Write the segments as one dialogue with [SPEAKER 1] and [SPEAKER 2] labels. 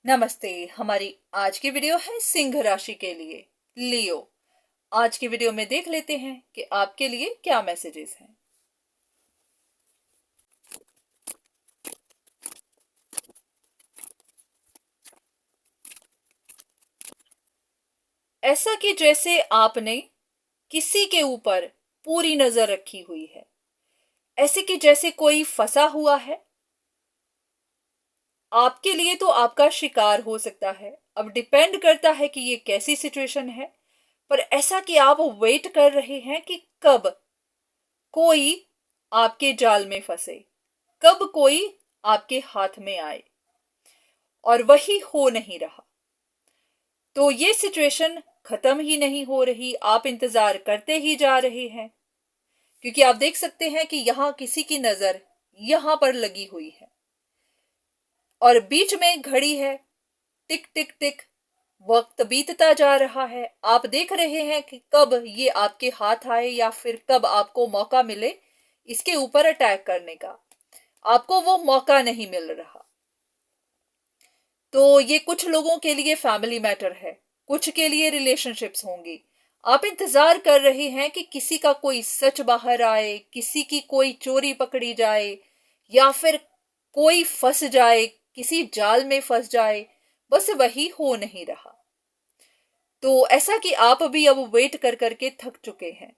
[SPEAKER 1] नमस्ते। हमारी आज की वीडियो है सिंह राशि के लिए, लियो। आज की वीडियो में देख लेते हैं कि आपके लिए क्या मैसेजेस हैं। ऐसा कि जैसे आपने किसी के ऊपर पूरी नजर रखी हुई है, ऐसे कि जैसे कोई फंसा हुआ है। आपके लिए तो आपका शिकार हो सकता है। अब डिपेंड करता है कि ये कैसी सिचुएशन है, पर ऐसा कि आप वेट कर रहे हैं कि कब कोई आपके जाल में फंसे, कब कोई आपके हाथ में आए, और वही हो नहीं रहा। तो ये सिचुएशन खत्म ही नहीं हो रही, आप इंतजार करते ही जा रहे हैं, क्योंकि आप देख सकते हैं कि यहां किसी की नजर यहां पर लगी हुई है और बीच में घड़ी है। टिक टिक टिक वक्त बीतता जा रहा है। आप देख रहे हैं कि कब ये आपके हाथ आए या फिर कब आपको मौका मिले इसके ऊपर अटैक करने का। आपको वो मौका नहीं मिल रहा। तो ये कुछ लोगों के लिए फैमिली मैटर है, कुछ के लिए रिलेशनशिप्स होंगी। आप इंतजार कर रहे हैं कि किसी का कोई सच बाहर आए, किसी की कोई चोरी पकड़ी जाए, या फिर कोई फंस जाए, किसी जाल में फंस जाए। बस वही हो नहीं रहा। तो ऐसा कि आप भी अब वेट कर करके थक चुके हैं।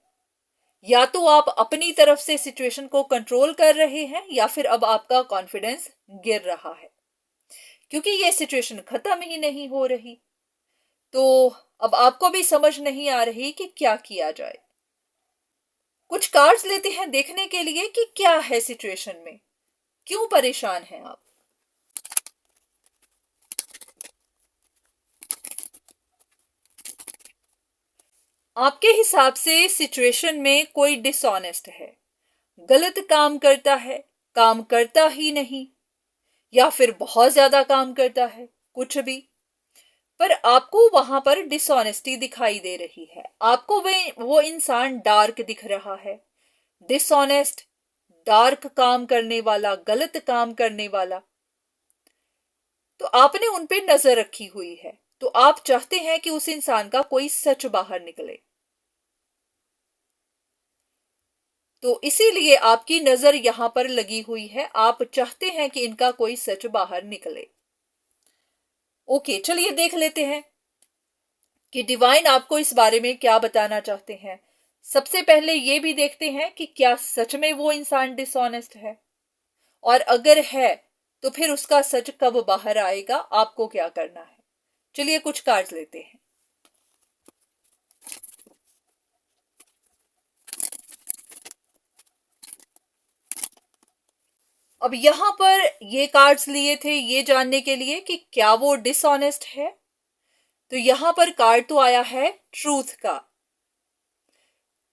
[SPEAKER 1] या तो आप अपनी तरफ से सिचुएशन को कंट्रोल कर रहे हैं, या फिर अब आपका कॉन्फिडेंस गिर रहा है, क्योंकि ये सिचुएशन खत्म ही नहीं हो रही। तो अब आपको भी समझ नहीं आ रही कि क्या किया जाए। कुछ कार्ड्स लेते हैं देखने के लिए कि क्या है सिचुएशन में, क्यों परेशान हैं आप। आपके हिसाब से सिचुएशन में कोई डिसऑनेस्ट है, गलत काम करता है, काम करता ही नहीं, या फिर बहुत ज्यादा काम करता है, कुछ भी। पर आपको वहां पर डिसऑनेस्टी दिखाई दे रही है। आपको वो इंसान डार्क दिख रहा है, डिसऑनेस्ट, डार्क काम करने वाला, गलत काम करने वाला। तो आपने उन पे नजर रखी हुई है। तो आप चाहते हैं कि उस इंसान का कोई सच बाहर निकले। तो इसीलिए आपकी नजर यहां पर लगी हुई है। आप चाहते हैं कि इनका कोई सच बाहर निकले। ओके, चलिए देख लेते हैं कि डिवाइन आपको इस बारे में क्या बताना चाहते हैं। सबसे पहले ये भी देखते हैं कि क्या सच में वो इंसान डिसऑनेस्ट है, और अगर है तो फिर उसका सच कब बाहर आएगा, आपको क्या करना है। चलिए कुछ कार्ड्स लेते हैं। अब यहां पर ये कार्ड्स लिए थे ये जानने के लिए कि क्या वो डिसऑनेस्ट है। तो यहां पर कार्ड तो आया है ट्रूथ का।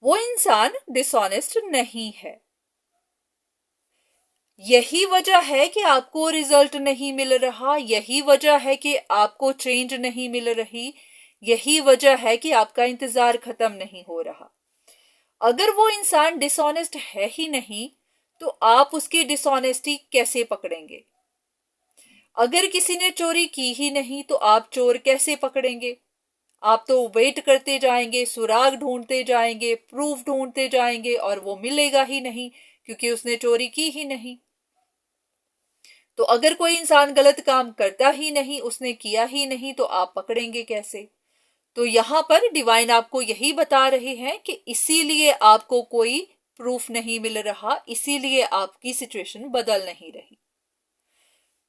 [SPEAKER 1] वो इंसान डिसऑनेस्ट नहीं है। यही वजह है कि आपको रिजल्ट नहीं मिल रहा, यही वजह है कि आपको चेंज नहीं मिल रही, यही वजह है कि आपका इंतजार खत्म नहीं हो रहा। अगर वो इंसान डिसऑनेस्ट है ही नहीं, तो आप उसकी डिसऑनेस्टी कैसे पकड़ेंगे। अगर किसी ने चोरी की ही नहीं, तो आप चोर कैसे पकड़ेंगे। आप तो वेट करते जाएंगे, सुराग ढूंढते जाएंगे, प्रूफ ढूंढते जाएंगे, और वो मिलेगा ही नहीं, क्योंकि उसने चोरी की ही नहीं। तो अगर कोई इंसान गलत काम करता ही नहीं, उसने किया ही नहीं, तो आप पकड़ेंगे कैसे। तो यहां पर डिवाइन आपको यही बता रहे हैं कि इसीलिए आपको कोई प्रूफ नहीं मिल रहा, इसीलिए आपकी सिचुएशन बदल नहीं रही।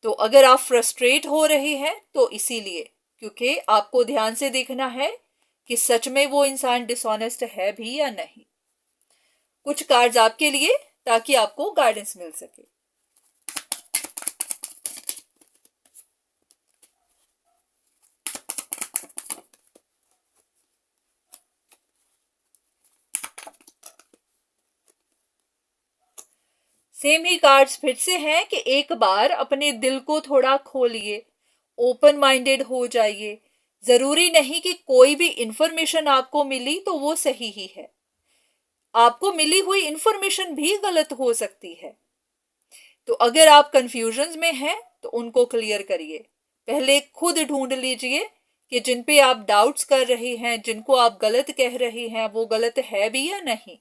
[SPEAKER 1] तो अगर आप फ्रस्ट्रेट हो रहे हैं तो इसीलिए, क्योंकि आपको ध्यान से देखना है कि सच में वो इंसान डिसऑनेस्ट है भी या नहीं। कुछ कार्ड्स आपके लिए, ताकि आपको गाइडेंस मिल सके। सेम ही कार्ड्स फिर से हैं कि एक बार अपने दिल को थोड़ा खोलिए, ओपन माइंडेड हो जाइए। जरूरी नहीं कि कोई भी इंफॉर्मेशन आपको मिली तो वो सही ही है। आपको मिली हुई इंफॉर्मेशन भी गलत हो सकती है। तो अगर आप कंफ्यूजन में हैं तो उनको क्लियर करिए। पहले खुद ढूंढ लीजिए कि जिन पे आप डाउट्स कर रहे हैं, जिनको आप गलत कह रहे हैं, वो गलत है भी या नहीं।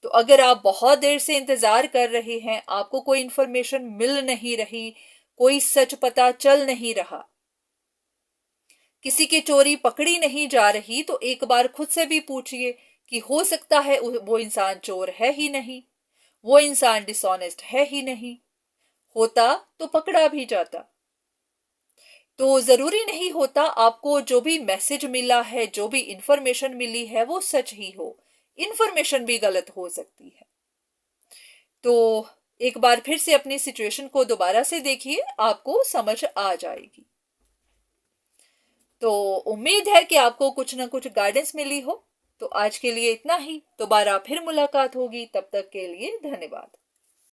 [SPEAKER 1] तो अगर आप बहुत देर से इंतजार कर रहे हैं, आपको कोई इंफॉर्मेशन मिल नहीं रही, कोई सच पता चल नहीं रहा, किसी की चोरी पकड़ी नहीं जा रही, तो एक बार खुद से भी पूछिए कि हो सकता है वो इंसान चोर है ही नहीं, वो इंसान डिसऑनेस्ट है ही नहीं, होता तो पकड़ा भी जाता। तो जरूरी नहीं होता आपको जो भी मैसेज मिला है, जो भी इंफॉर्मेशन मिली है, वो सच ही हो। इंफॉर्मेशन भी गलत हो सकती है। तो एक बार फिर से अपनी सिचुएशन को दोबारा से देखिए, आपको समझ आ जाएगी। तो उम्मीद है कि आपको कुछ ना कुछ गाइडेंस मिली हो। तो आज के लिए इतना ही, दोबारा फिर मुलाकात होगी, तब तक के लिए धन्यवाद।